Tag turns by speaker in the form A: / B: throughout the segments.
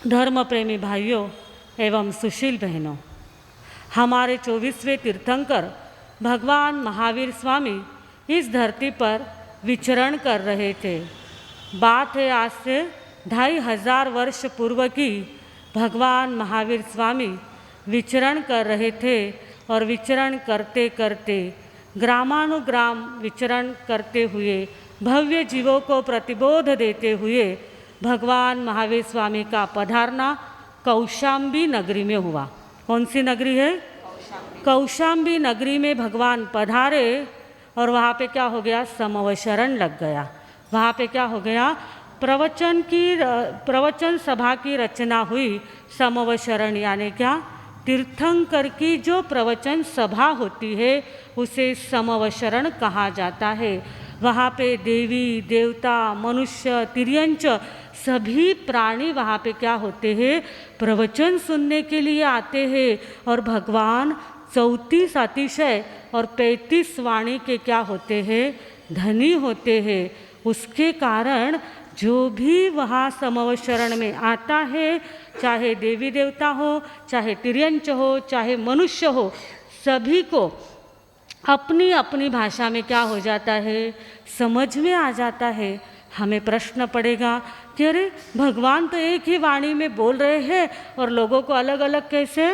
A: धर्म प्रेमी भाइयों एवं सुशील बहनों, हमारे 24वें तीर्थंकर भगवान महावीर स्वामी इस धरती पर विचरण कर रहे थे। बात है आज से 2500 वर्ष पूर्व की। भगवान महावीर स्वामी विचरण कर रहे थे और विचरण करते करते ग्रामानुग्राम विचरण करते हुए भव्य जीवों को प्रतिबोध देते हुए भगवान महावीर स्वामी का पधारना कौशाम्बी नगरी में हुआ। कौन सी नगरी है? कौशाम्बी नगरी में भगवान पधारे और वहाँ पे क्या हो गया? समवशरण लग गया। वहाँ पे क्या हो गया? प्रवचन सभा की रचना हुई। समवशरण यानी क्या? तीर्थंकर की जो प्रवचन सभा होती है उसे समवशरण कहा जाता है। वहाँ पे देवी देवता मनुष्य तिर्यंच सभी प्राणी वहाँ पे क्या होते हैं? प्रवचन सुनने के लिए आते हैं। और भगवान 34 अतिशय और 35 वाणी के क्या होते हैं? धनी होते हैं। उसके कारण जो भी वहाँ समवशरण में आता है, चाहे देवी देवता हो, चाहे तिर्यंच हो, चाहे मनुष्य हो, सभी को अपनी अपनी भाषा में क्या हो जाता है? समझ में आ जाता है। हमें प्रश्न पड़ेगा कि अरे भगवान तो एक ही वाणी में बोल रहे हैं और लोगों को अलग अलग कैसे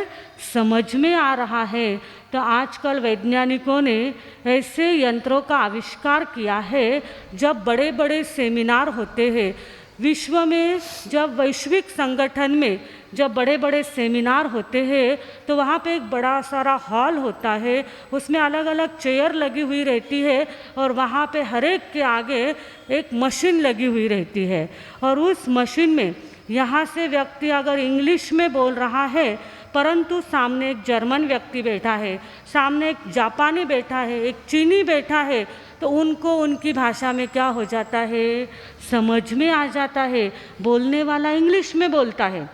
A: समझ में आ रहा है। तो आजकल वैज्ञानिकों ने ऐसे यंत्रों का आविष्कार किया है। जब बड़े बड़े सेमिनार होते हैं विश्व में, जब वैश्विक संगठन में जब बड़े बड़े सेमिनार होते हैं तो वहाँ पे एक बड़ा सारा हॉल होता है। उसमें अलग अलग चेयर लगी हुई रहती है और वहाँ पे हर एक के आगे एक मशीन लगी हुई रहती है। और उस मशीन में यहाँ से व्यक्ति अगर इंग्लिश में बोल रहा है परंतु सामने एक जर्मन व्यक्ति बैठा है, सामने एक जापानी बैठा है, एक चीनी बैठा है, तो उनको उनकी भाषा में क्या हो जाता है? समझ में आ जाता है। बोलने वाला इंग्लिश में बोलता है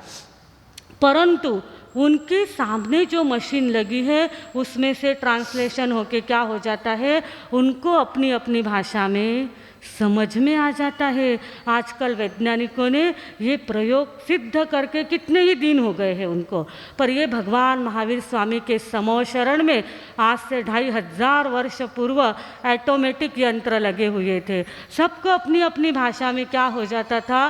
A: परंतु उनके सामने जो मशीन लगी है उसमें से ट्रांसलेशन होके क्या हो जाता है? उनको अपनी अपनी भाषा में समझ में आ जाता है। आजकल वैज्ञानिकों ने ये प्रयोग सिद्ध करके कितने ही दिन हो गए हैं उनको, पर ये भगवान महावीर स्वामी के समवशरण में आज से 2500 वर्ष पूर्व ऑटोमेटिक यंत्र लगे हुए थे। सबको अपनी अपनी भाषा में क्या हो जाता था?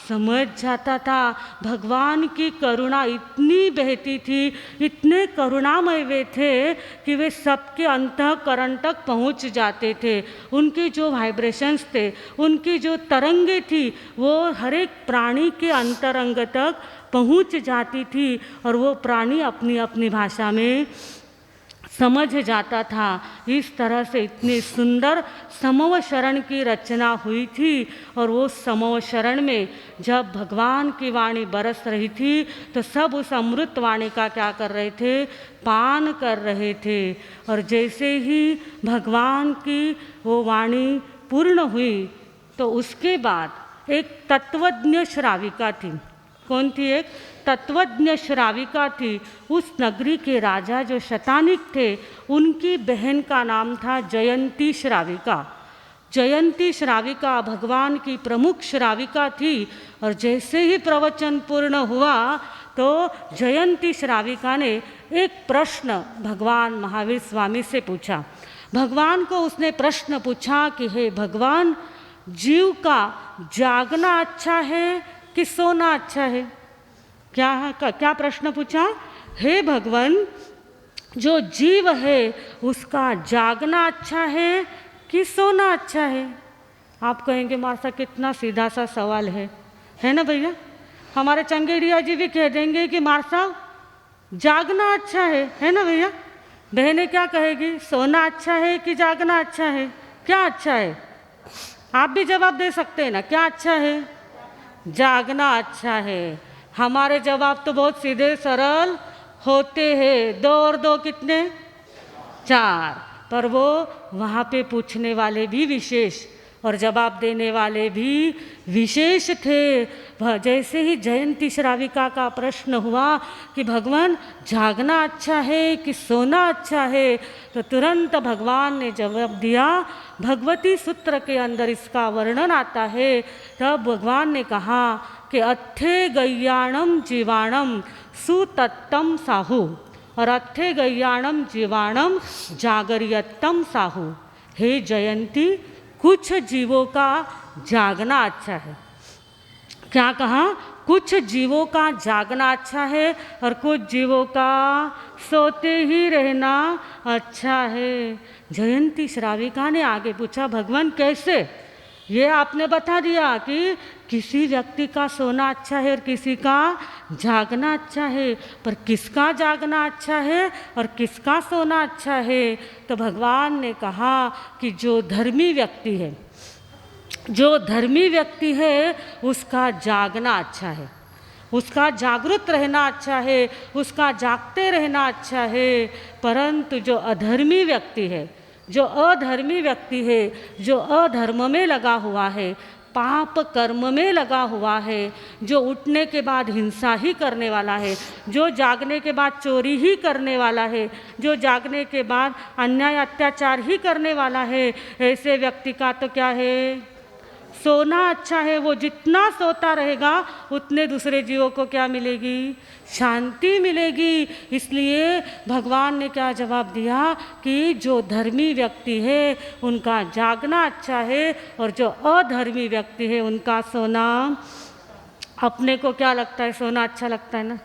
A: समझ जाता था। भगवान की करुणा इतनी बहती थी, इतने करुणामय वे थे कि वे सबके अंतःकरण तक पहुंच जाते थे। उनके जो वाइब्रेशंस थे, उनकी जो तरंगे थी, वो हर एक प्राणी के अंतरंग तक पहुंच जाती थी और वो प्राणी अपनी अपनी भाषा में समझ जाता था। इस तरह से इतनी सुंदर समवशरण की रचना हुई थी। और वो समवशरण में जब भगवान की वाणी बरस रही थी तो सब उस अमृत वाणी का क्या कर रहे थे? पान कर रहे थे। और जैसे ही भगवान की वो वाणी पूर्ण हुई तो उसके बाद एक तत्वज्ञ श्राविका थी। कौन थी? एक तत्वज्ञ श्राविका थी। उस नगरी के राजा जो शतानिक थे उनकी बहन का नाम था जयंती श्राविका। जयंती श्राविका भगवान की प्रमुख श्राविका थी। और जैसे ही प्रवचन पूर्ण हुआ तो जयंती श्राविका ने एक प्रश्न भगवान महावीर स्वामी से पूछा। भगवान को उसने प्रश्न पूछा कि हे भगवान, जीव का जागना अच्छा है कि सोना अच्छा है? क्या प्रश्न पूछा? हे भगवान, जो जीव है उसका जागना अच्छा है कि सोना अच्छा है? आप कहेंगे मासा कितना सीधा सा सवाल है ना भैया? हमारे चंगेड़िया जी भी कह देंगे कि मासा जागना अच्छा है ना भैया? बहनें क्या कहेगी? सोना अच्छा है कि जागना अच्छा है? क्या अच्छा है? आप भी जवाब दे सकते हैं ना। क्या अच्छा है? जागना अच्छा है। हमारे जवाब तो बहुत सीधे सरल होते हैं। 2 और 2 कितने? 4। पर वो वहाँ पे पूछने वाले भी विशेष और जवाब देने वाले भी विशेष थे। जैसे ही जयंती श्राविका का प्रश्न हुआ कि भगवान जागना अच्छा है कि सोना अच्छा है, तो तुरंत भगवान ने जवाब दिया। भगवती सूत्र के अंदर इसका वर्णन आता है। तब भगवान ने कहा कि अत्थे गय्याणम जीवाणम सुतत्तम साहु और अत्थे गय्याणम जीवाणम जागरियत्तम साहु। हे जयंती, कुछ जीवों का जागना अच्छा है। क्या कहा? कुछ जीवों का जागना अच्छा है और कुछ जीवों का सोते ही रहना अच्छा है। जयंती श्राविका ने आगे पूछा, भगवान कैसे? ये आपने बता दिया कि किसी व्यक्ति का सोना अच्छा है और किसी का जागना अच्छा है, पर किसका जागना अच्छा है और किसका सोना अच्छा है? तो भगवान ने कहा कि जो धर्मी व्यक्ति है, जो धर्मी व्यक्ति है उसका जागना अच्छा है, उसका जागृत रहना अच्छा है, उसका जागते रहना अच्छा है। परंतु जो अधर्मी व्यक्ति है, जो अधर्मी व्यक्ति है, जो अधर्म में लगा हुआ है, पाप कर्म में लगा हुआ है, जो उठने के बाद हिंसा ही करने वाला है, जो जागने के बाद चोरी ही करने वाला है, जो जागने के बाद अन्याय अत्याचार ही करने वाला है, ऐसे व्यक्ति का तो क्या है? सोना अच्छा है। वो जितना सोता रहेगा उतने दूसरे जीवों को क्या मिलेगी? शांति मिलेगी। इसलिए भगवान ने क्या जवाब दिया कि जो धर्मी व्यक्ति है उनका जागना अच्छा है और जो अधर्मी व्यक्ति है उनका सोना। अपने को क्या लगता है? सोना अच्छा लगता है ना?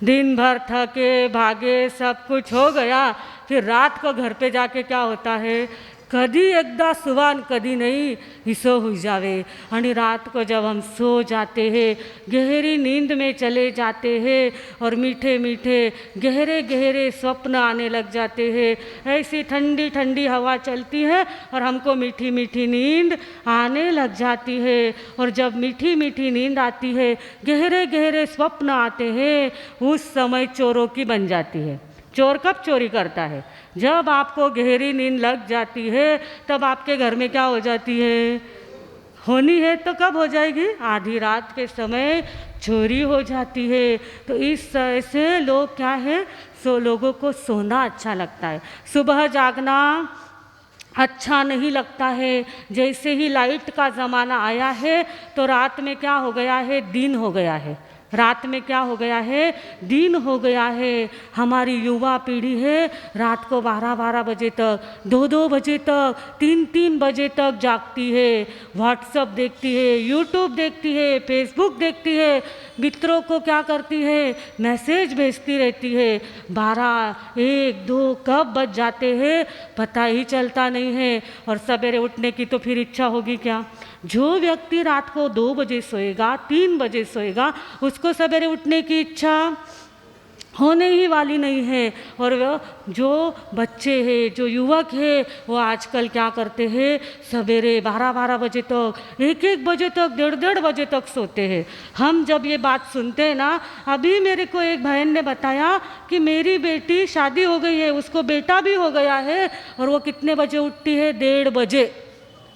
A: दिन भर थके भागे सब कुछ हो गया, फिर रात को घर पे जाके क्या होता है? कधी एकदा सुवान कधी नहीं हिसो हुई जावे। आणि रात को जब हम सो जाते हैं, गहरी नींद में चले जाते हैं और मीठे मीठे गहरे गहरे स्वप्न आने लग जाते हैं। ऐसी ठंडी ठंडी हवा चलती है और हमको मीठी मीठी नींद आने लग जाती है। और जब मीठी मीठी नींद आती है, गहरे गहरे स्वप्न आते हैं, उस समय चोरों की बन जाती है। चोर कब चोरी करता है? जब आपको गहरी नींद लग जाती है, तब आपके घर में क्या हो जाती है? होनी है तो कब हो जाएगी? आधी रात के समय चोरी हो जाती है। तो इस तरह से लोग क्या है, लोगों को सोना अच्छा लगता है, सुबह जागना अच्छा नहीं लगता है। जैसे ही लाइट का ज़माना आया है तो रात में क्या हो गया है? दिन हो गया है। रात में क्या हो गया है? दिन हो गया है। हमारी युवा पीढ़ी है रात को 12-12 बजे तक, 2-2 बजे तक, 3-3 बजे तक जागती है, व्हाट्सएप देखती है, यूट्यूब देखती है, फेसबुक देखती है, मित्रों को क्या करती है? मैसेज भेजती रहती है। 12, 1, 2 कब बज जाते हैं पता ही चलता नहीं है। और सवेरे उठने की तो फिर इच्छा होगी क्या? जो व्यक्ति रात को 2 बजे सोएगा, 3 बजे सोएगा, उसको सवेरे उठने की इच्छा होने ही वाली नहीं है। और जो बच्चे हैं, जो युवक है, वो आजकल क्या करते हैं? सवेरे 12-12 बजे तक, 1-1 बजे तक, 1:30 बजे तक सोते हैं। हम जब ये बात सुनते हैं ना, अभी मेरे को एक बहन ने बताया कि मेरी बेटी शादी हो गई है, उसको बेटा भी हो गया है और वो कितने बजे उठती है? 1:30 बजे।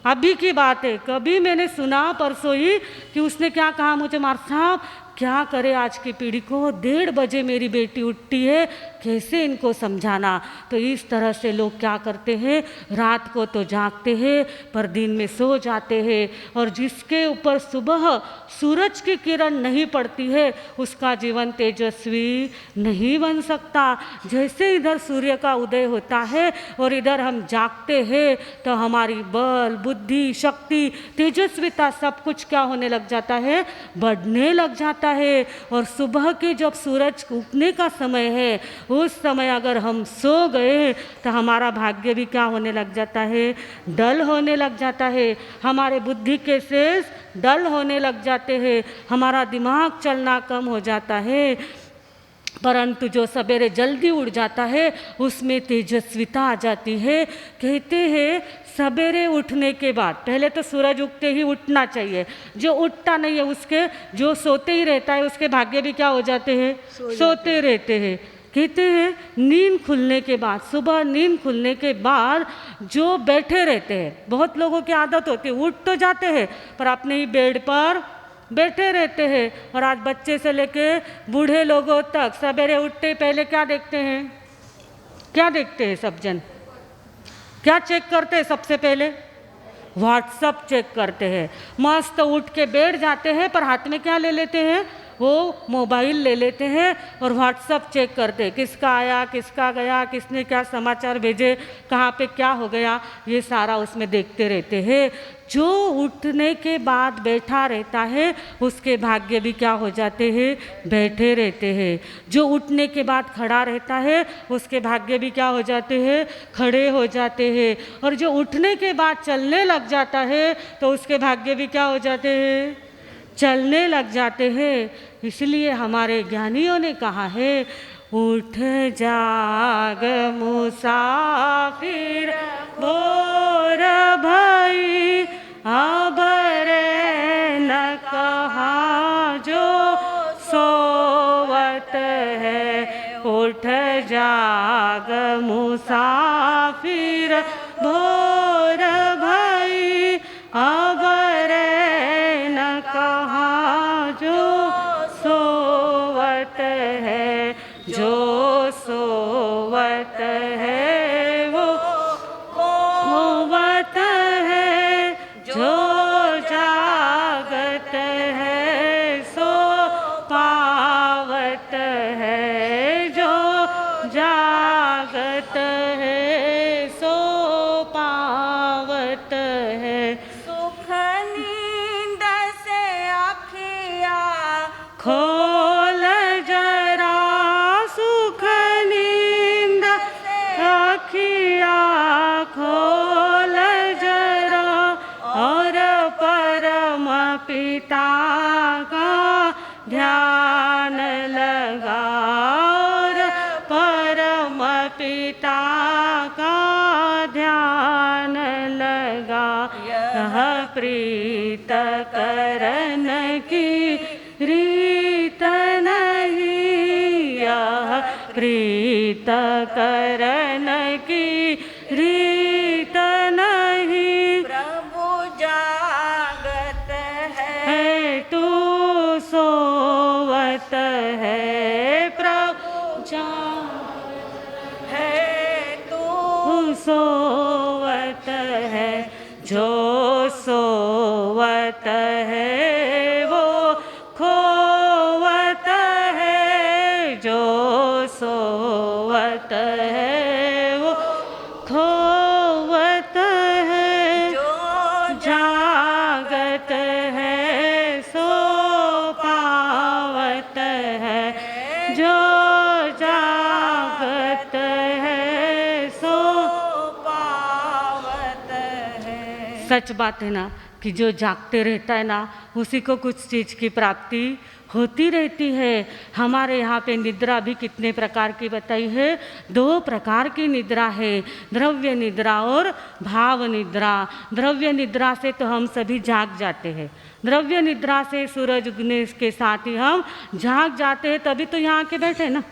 A: अभी की बात है। कभी मैंने सुना परसों ही कि उसने क्या कहा मुझे, मार साहब क्या करे आज की पीढ़ी को, 1:30 बजे मेरी बेटी उठती है, कैसे इनको समझाना। तो इस तरह से लोग क्या करते हैं? रात को तो जागते हैं पर दिन में सो जाते हैं। और जिसके ऊपर सुबह सूरज की किरण नहीं पड़ती है उसका जीवन तेजस्वी नहीं बन सकता। जैसे इधर सूर्य का उदय होता है और इधर हम जागते हैं तो हमारी बल, बुद्धि, शक्ति, तेजस्विता सब कुछ क्या होने लग जाता है? बढ़ने लग जाता है। और सुबह के जब सूरज उगने का समय है, उस समय अगर हम सो गए तो हमारा भाग्य भी क्या होने लग जाता है? डल होने लग जाता है। हमारे बुद्धि के शेष डल होने लग जाते हैं, हमारा दिमाग चलना कम हो जाता है। परंतु जो सवेरे जल्दी उठ जाता है उसमें तेजस्विता आ जाती है। कहते हैं सवेरे उठने के बाद, पहले तो सूरज उगते ही उठना चाहिए। जो उठता नहीं है उसके, जो सोते ही रहता है उसके भाग्य भी क्या हो जाते हैं? सोते रहते हैं। कहते हैं नींद खुलने के बाद, सुबह नींद खुलने के बाद जो बैठे रहते हैं, बहुत लोगों की आदत होती है, उठ तो जाते हैं पर अपने ही बेड पर बैठे रहते हैं। और आज बच्चे से लेके बूढ़े लोगों तक सवेरे उठते पहले क्या देखते हैं? क्या देखते हैं सब जन? क्या चेक करते हैं सबसे पहले? व्हाट्सअप चेक करते हैं। मस्त उठ के बैठ जाते हैं पर हाथ में क्या ले लेते हैं? वो मोबाइल ले लेते हैं और व्हाट्सअप चेक करते हैं, किसका आया, किसका गया, किसने क्या समाचार भेजे, कहाँ पे क्या हो गया, ये सारा उसमें देखते रहते हैं। जो उठने के बाद बैठा रहता है उसके भाग्य भी क्या हो जाते हैं? बैठे रहते हैं। जो उठने के बाद खड़ा रहता है उसके भाग्य भी क्या हो जाते हैं? खड़े हो जाते हैं। और जो उठने के बाद चलने लग जाता है तो उसके भाग्य भी क्या हो जाते हैं? चलने लग जाते हैं। इसलिए हमारे ज्ञानियों ने कहा है, उठ जाग मुसाफिर भोर भई, अब रे न कहा जो सोवत है। उठ जाग मुसाफिर भोर भई, अब रे न कहा जो सोवत है। जो सोवत है वो होवत है, जो जागत है सो पावत है। जो जागत है सो पावत है।
B: सुख नींद से आँखिया
A: खोल जरा, सुख नींद आँखिया खोल जरा, और परम पिता का ध्यान लगा, और परम पिता का ध्यान लगा। यह प्रीत करन की रीत नहीं, यह प्रीत करन की रीत नहीं।
B: प्रभु जागत
A: है तू सोवत है, प्रभु
B: है तू
A: सोवत है। जो सोवत है वो खोवत है, जो सोवत है वो खोवत है।
B: जो
A: जागत है सो पावत है, जो जागत है सो
B: पावत है।
A: सच बात है ना कि जो जागते रहता है ना उसी को कुछ चीज़ की प्राप्ति होती रहती है। हमारे यहाँ पे निद्रा भी कितने प्रकार की बताई है? 2 प्रकार की निद्रा है, द्रव्य निद्रा और भाव निद्रा। द्रव्य निद्रा से तो हम सभी जाग जाते हैं, द्रव्य निद्रा से सूरज उगने के साथ ही हम जाग जाते हैं, तभी तो यहाँ आके बैठे ना।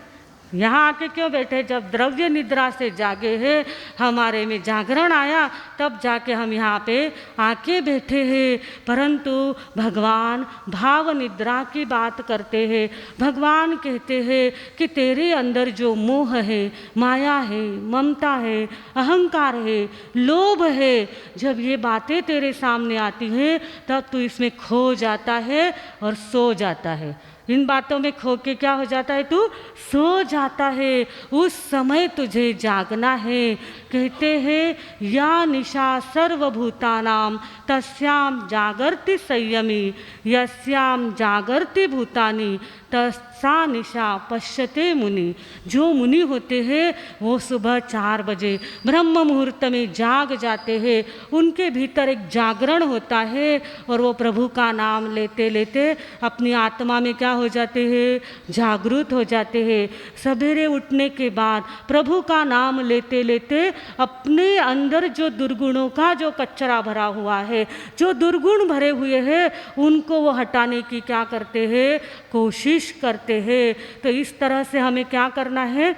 A: यहाँ आके क्यों बैठे? जब द्रव्य निद्रा से जागे हैं, हमारे में जागरण आया, तब जाके हम यहाँ पे आके बैठे हैं। परंतु भगवान भाव निद्रा की बात करते हैं। भगवान कहते हैं कि तेरे अंदर जो मोह है, माया है, ममता है, अहंकार है, लोभ है, जब ये बातें तेरे सामने आती हैं तब तू इसमें खो जाता है और सो जाता है। इन बातों में खो के क्या हो जाता है? तू सो जाता है। उस समय तुझे जागना है। कहते हैं या निशा सर्वभूतानां तस्याम जागर्ति संयमी, यस्याम जागर्ति भूतानि तस्सा निशा पश्यते मुनि। जो मुनि होते हैं वो सुबह 4 बजे ब्रह्म मुहूर्त में जाग जाते हैं। उनके भीतर एक जागरण होता है और वो प्रभु का नाम लेते लेते अपनी आत्मा में क्या हो जाते हैं, जागृत हो जाते हैं। सवेरे उठने के बाद प्रभु का नाम लेते लेते अपने अंदर जो दुर्गुणों का जो कचरा भरा हुआ है, जो दुर्गुण भरे हुए हैं, उनको वो हटाने की क्या करते हैं, कोशिश करते हैं। तो इस तरह से हमें क्या करना है,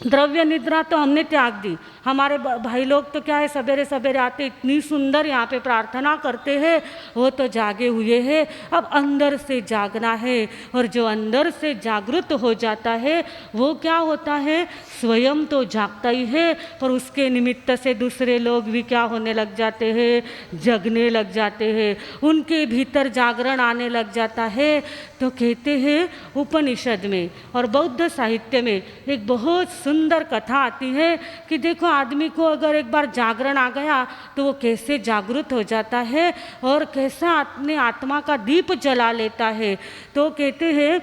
A: द्रव्य निद्रा तो हमने त्याग दी। हमारे भाई लोग तो क्या है, सवेरे सवेरे आते इतनी सुंदर यहाँ पे प्रार्थना करते हैं, वो तो जागे हुए हैं। अब अंदर से जागना है, और जो अंदर से जागृत हो जाता है वो क्या होता है, स्वयं तो जागता ही है, पर उसके निमित्त से दूसरे लोग भी क्या होने लग जाते हैं, जगने लग जाते हैं, उनके भीतर जागरण आने लग जाता है। तो कहते हैं उपनिषद में और बौद्ध साहित्य में एक बहुत सुंदर कथा आती है कि देखो आदमी को अगर एक बार जागरण आ गया तो वो कैसे जागृत हो जाता है और कैसा अपने आत्मा का दीप जला लेता है। तो कहते हैं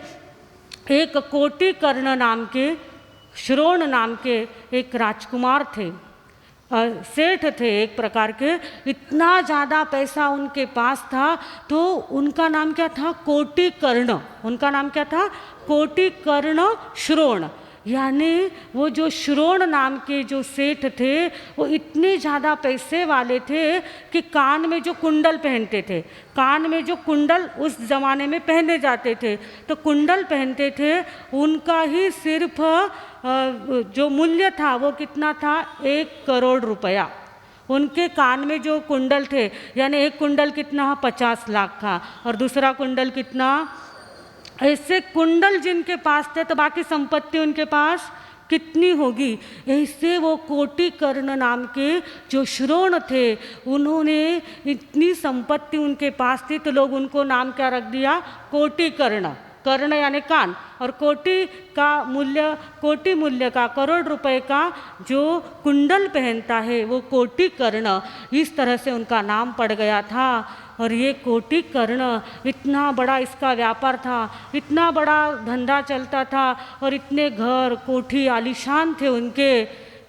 A: एक कोटि कर्ण नाम के, श्रोण नाम के एक राजकुमार थे, सेठ थे एक प्रकार के। इतना ज़्यादा पैसा उनके पास था, तो उनका नाम क्या था, कोटि कर्ण। उनका नाम क्या था, कोटि कर्ण श्रोण। यानी वो जो श्रोण नाम के जो सेठ थे, वो इतने ज़्यादा पैसे वाले थे कि कान में जो कुंडल पहनते थे, कान में जो कुंडल उस ज़माने में पहने जाते थे, तो कुंडल पहनते थे, उनका ही सिर्फ जो मूल्य था वो कितना था, 1 करोड़ रुपया। उनके कान में जो कुंडल थे, यानी एक कुंडल कितना, 50 लाख का, और दूसरा कुंडल कितना, ऐसे कुंडल जिनके पास थे तो बाकी संपत्ति उनके पास कितनी होगी। ऐसे वो कोटि कर्ण नाम के जो श्रोण थे, उन्होंने इतनी संपत्ति उनके पास थी, तो लोग उनको नाम क्या रख दिया, कोटि कर्ण। कर्ण यानी कान, और कोटि का मूल्य, कोटि मूल्य का, करोड़ रुपए का जो कुंडल पहनता है वो कोटि कर्ण। इस तरह से उनका नाम पड़ गया था। और ये कोटि कर्ण, इतना बड़ा इसका व्यापार था, इतना बड़ा धंधा चलता था, और इतने घर कोठी आलीशान थे उनके।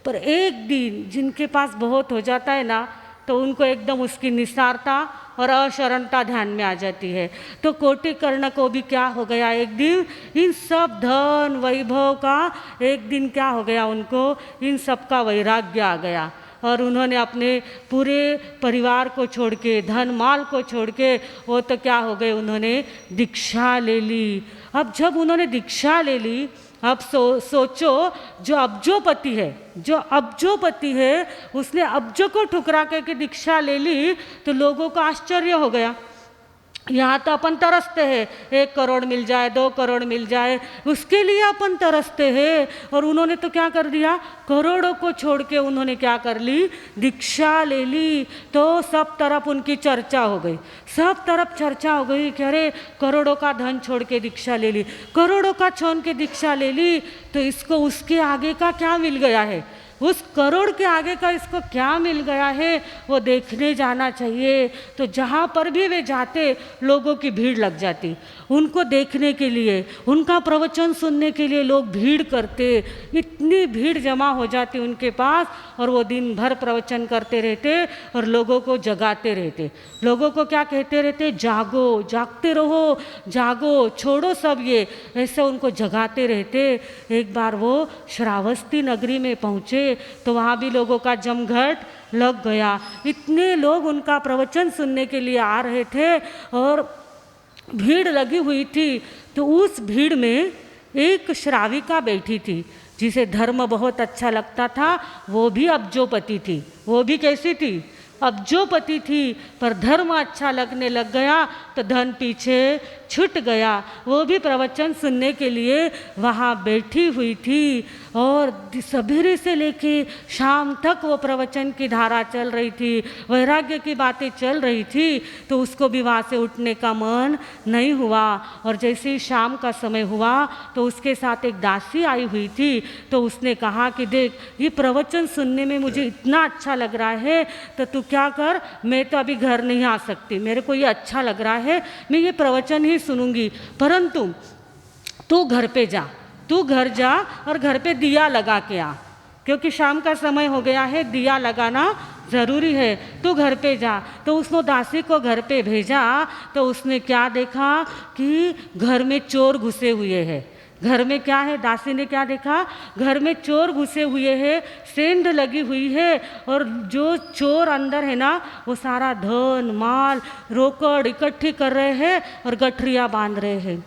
A: पर एक दिन जिनके पास बहुत हो जाता है ना, तो उनको एकदम उसकी निसारता और अशरणता ध्यान में आ जाती है। तो कोटि कर्ण को भी क्या हो गया, एक दिन इन सब धन वैभव का एक दिन क्या हो गया, उनको इन सब का वैराग्य आ गया, और उन्होंने अपने पूरे परिवार को छोड़ के, धन माल को छोड़ के, वो तो क्या हो गए, उन्होंने दीक्षा ले ली। अब जब उन्होंने दीक्षा ले ली, अब सोचो जो अब्जोपति है, जो अब्जोपति है, उसने अब्जो को ठुकरा के दीक्षा ले ली, तो लोगों को आश्चर्य हो गया। यहाँ तो अपन तरसते हैं, 1 करोड़ मिल जाए, 2 करोड़ मिल जाए, उसके लिए अपन तरसते हैं। और उन्होंने तो क्या कर दिया, करोड़ों को छोड़ के उन्होंने क्या कर ली, दीक्षा ले ली। तो सब तरफ उनकी चर्चा हो गई, सब तरफ चर्चा हो गई कि अरे करोड़ों का धन छोड़ के दीक्षा ले ली, करोड़ों का छोड़ के दीक्षा ले ली, तो इसको उसके आगे का क्या मिल गया है, उस करोड़ के आगे का इसको क्या मिल गया है, वो देखने जाना चाहिए। तो जहाँ पर भी वे जाते, लोगों की भीड़ लग जाती, उनको देखने के लिए, उनका प्रवचन सुनने के लिए लोग भीड़ करते, इतनी भीड़ जमा हो जाती उनके पास, और वो दिन भर प्रवचन करते रहते और लोगों को जगाते रहते, लोगों को क्या कहते रहते, जागो, जागते रहो, जागो, छोड़ो सब ये, ऐसे उनको जगाते रहते। एक बार वो श्रावस्ती नगरी में पहुँचे, तो वहाँ भी लोगों का जमघट लग गया। इतने लोग उनका प्रवचन सुनने के लिए आ रहे थे और भीड़ लगी हुई थी। तो उस भीड़ में एक श्राविका बैठी थी, जिसे धर्म बहुत अच्छा लगता था, वो भी अब्जोपति थी। वो भी कैसी थी, अब्जोपति थी, पर धर्म अच्छा लगने लग गया तो धन पीछे छूट गया। वो भी प्रवचन सुनने के लिए वहाँ बैठी हुई थी, और सवेरे से लेके शाम तक वो प्रवचन की धारा चल रही थी, वैराग्य की बातें चल रही थी। तो उसको भी वहाँ से उठने का मन नहीं हुआ। और जैसे ही शाम का समय हुआ, तो उसके साथ एक दासी आई हुई थी। तो उसने कहा कि देख, ये प्रवचन सुनने में मुझे इतना अच्छा लग रहा है, तो तू क्या कर, मैं तो अभी घर नहीं आ सकती, मेरे को ये अच्छा लग रहा है, मैं ये प्रवचन ही सुनूंगी, परंतु तू घर पे जा, तू घर जा और घर पे दिया लगा के आ। क्योंकि शाम का समय हो गया है, दिया लगाना ज़रूरी है, तो घर पे जा। तो उसने दासी को घर पे भेजा तो उसने क्या देखा कि घर में चोर घुसे हुए हैं। घर में क्या है, दासी ने क्या देखा, घर में चोर घुसे हुए हैं, सेंध लगी हुई है और जो चोर अंदर है ना वो सारा धन माल रोकड़ इकट्ठी कर रहे हैं और गठरियाँ बांध रहे हैं।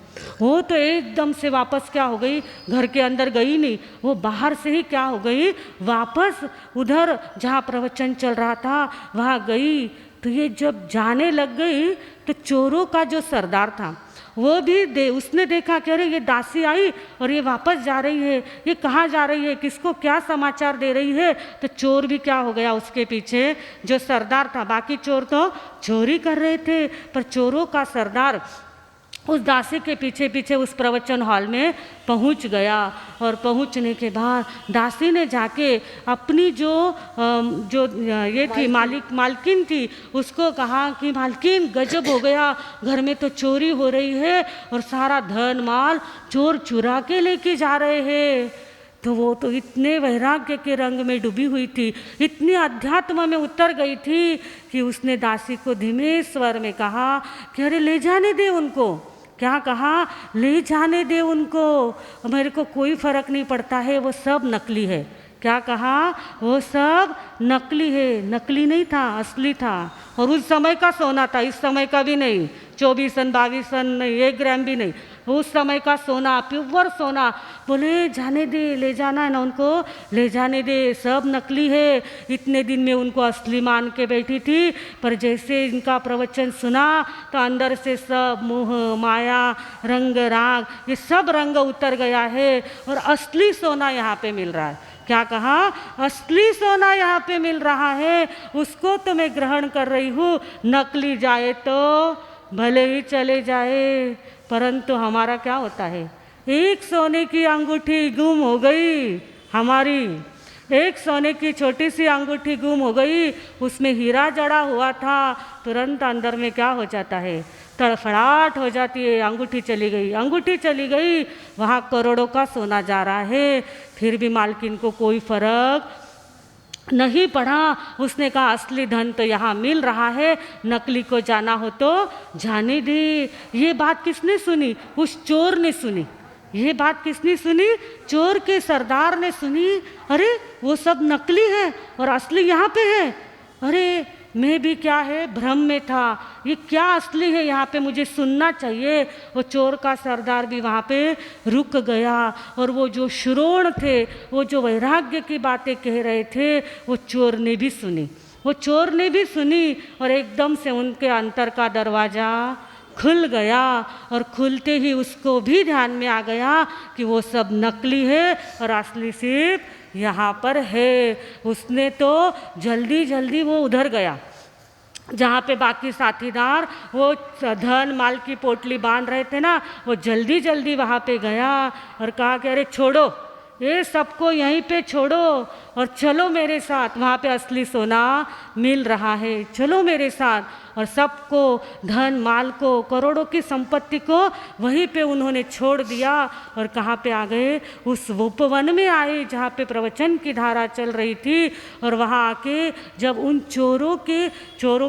A: वो तो एकदम से वापस क्या हो गई, घर के अंदर गई नहीं, वो बाहर से ही क्या हो गई, वापस उधर जहाँ प्रवचन चल रहा था वहाँ गई। तो ये जब जाने लग गई तो चोरों का जो सरदार था वो भी उसने देखा कि अरे ये दासी आई और ये वापस जा रही है, ये कहाँ जा रही है, किसको क्या समाचार दे रही है। तो चोर भी क्या हो गया उसके पीछे, जो सरदार था। बाकी चोर तो चोरी कर रहे थे पर चोरों का सरदार उस दासी के पीछे पीछे उस प्रवचन हॉल में पहुंच गया। और पहुंचने के बाद दासी ने जाके अपनी जो ये थी मालकिन थी उसको कहा कि मालकिन गजब हो गया, घर में तो चोरी हो रही है और सारा धन माल चोर चुरा के लेके जा रहे हैं। तो वो तो इतने वैराग्य के रंग में डूबी हुई थी, इतनी अध्यात्म में उतर गई थी कि उसने दासी को धीमे स्वर में कहा कि अरे ले जाने दे उनको। क्या कहा, ले जाने दे उनको, मेरे को कोई फर्क नहीं पड़ता है, वो सब नकली है। क्या कहा, वो सब नकली है। नकली नहीं था, असली था। और उस समय का सोना था, इस समय का भी नहीं, 24 अन 22 अन नहीं, 1 ग्राम भी नहीं, उस समय का सोना, प्योर सोना। बोले जाने दे, ले जाना है ना उनको, ले जाने दे, सब नकली है। इतने दिन में उनको असली मान के बैठी थी, पर जैसे इनका प्रवचन सुना तो अंदर से सब मोह माया रंग राग ये सब रंग उतर गया है और असली सोना यहाँ पे मिल रहा है। क्या कहा, असली सोना यहाँ पे मिल रहा है, उसको तो मैं ग्रहण कर रही हूँ। नकली जाए तो भले ही चले जाए, परंतु हमारा क्या होता है, एक सोने की अंगूठी गुम हो गई हमारी, एक सोने की छोटी सी अंगूठी गुम हो गई, उसमें हीरा जड़ा हुआ था, तुरंत अंदर में क्या हो जाता है, तड़फड़ाहट हो जाती है। अंगूठी चली गई, अंगूठी चली गई, वहाँ करोड़ों का सोना जा रहा है, फिर भी मालकिन को कोई फर्क नहीं पड़ा। उसने कहा असली धन तो यहाँ मिल रहा है, नकली को जाना हो तो जाने दे। ये बात किसने सुनी, उस चोर ने सुनी। ये बात किसने सुनी, चोर के सरदार ने सुनी। अरे वो सब नकली है और असली यहाँ पे है। अरे मैं भी क्या है भ्रम में था, ये क्या असली है यहाँ पे, मुझे सुनना चाहिए। वो चोर का सरदार भी वहाँ पे रुक गया और वो जो श्रोण थे, वो जो वैराग्य की बातें कह रहे थे, वो चोर ने भी सुनी, वो चोर ने भी सुनी। और एकदम से उनके अंतर का दरवाज़ा खुल गया और खुलते ही उसको भी ध्यान में आ गया कि वो सब नकली है और असली सिर्फ यहाँ पर है। उसने तो जल्दी जल्दी वो उधर गया जहाँ पे बाकी साथीदार वो धन माल की पोटली बांध रहे थे ना, वो जल्दी जल्दी वहाँ पे गया और कहा कि अरे छोड़ो, ये सबको यहीं पे छोड़ो और चलो मेरे साथ, वहाँ पे असली सोना मिल रहा है, चलो मेरे साथ। और सबको धन माल को, करोड़ों की संपत्ति को वहीं पे उन्होंने छोड़ दिया और कहाँ पे आ गए, उस उपवन में आए जहाँ पे प्रवचन की धारा चल रही थी। और वहाँ आके जब उन चोरों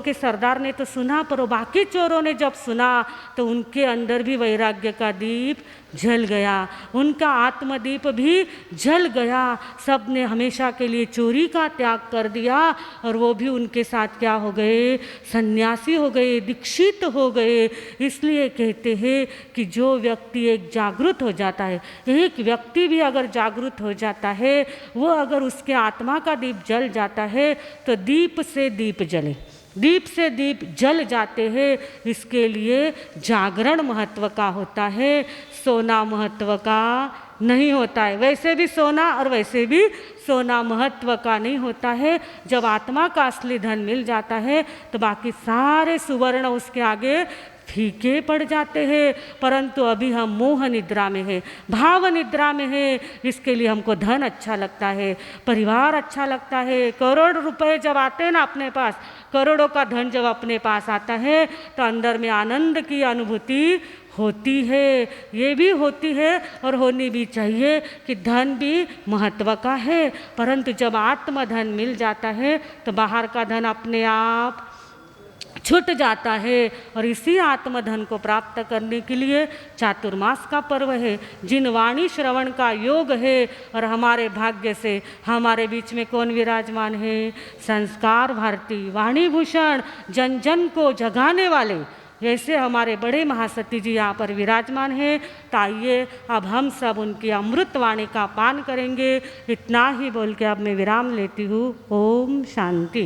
A: के सरदार ने तो सुना, पर बाकी चोरों ने जब सुना तो उनके अंदर भी वैराग्य का दीप जल गया, उनका आत्मदीप भी जल गया। सब ने हमेशा के लिए चोरी का त्याग कर दिया और वो भी उनके साथ क्या हो गए, सन्यासी हो गए, दीक्षित हो गए। इसलिए कहते हैं कि जो व्यक्ति एक जागृत हो जाता है, एक व्यक्ति भी अगर जागृत हो जाता है, वो अगर उसके आत्मा का दीप जल जाता है तो दीप से दीप जले, दीप से दीप जल जाते हैं। इसके लिए जागरण महत्व का होता है, सोना महत्व का नहीं होता है। वैसे भी सोना और वैसे भी सोना महत्व का नहीं होता है। जब आत्मा का असली धन मिल जाता है तो बाकी सारे सुवर्ण उसके आगे फीके पड़ जाते हैं। परंतु अभी हम मोह निद्रा में है, भाव निद्रा में है। इसके लिए हमको धन अच्छा लगता है, परिवार अच्छा लगता है, करोड़ रुपए जब आते हैं ना अपने पास, करोड़ों का धन जब अपने पास आता है तो अंदर में आनंद की अनुभूति होती है, ये भी होती है और होनी भी चाहिए कि धन भी महत्व का है, परंतु जब आत्मधन मिल जाता है तो बाहर का धन अपने आप छूट जाता है। और इसी आत्मधन को प्राप्त करने के लिए चातुर्मास का पर्व है। जिन वाणी श्रवण का योग है और हमारे भाग्य से हमारे बीच में कौन विराजमान है? संस्कार भारती वाणी भूषण, जन जन को जगाने वाले जैसे हमारे बड़े महासती जी यहाँ पर विराजमान हैं। तो आइए अब हम सब उनकी अमृत वाणी का पान करेंगे। इतना ही बोल के अब मैं विराम लेती हूँ। ओम शांति।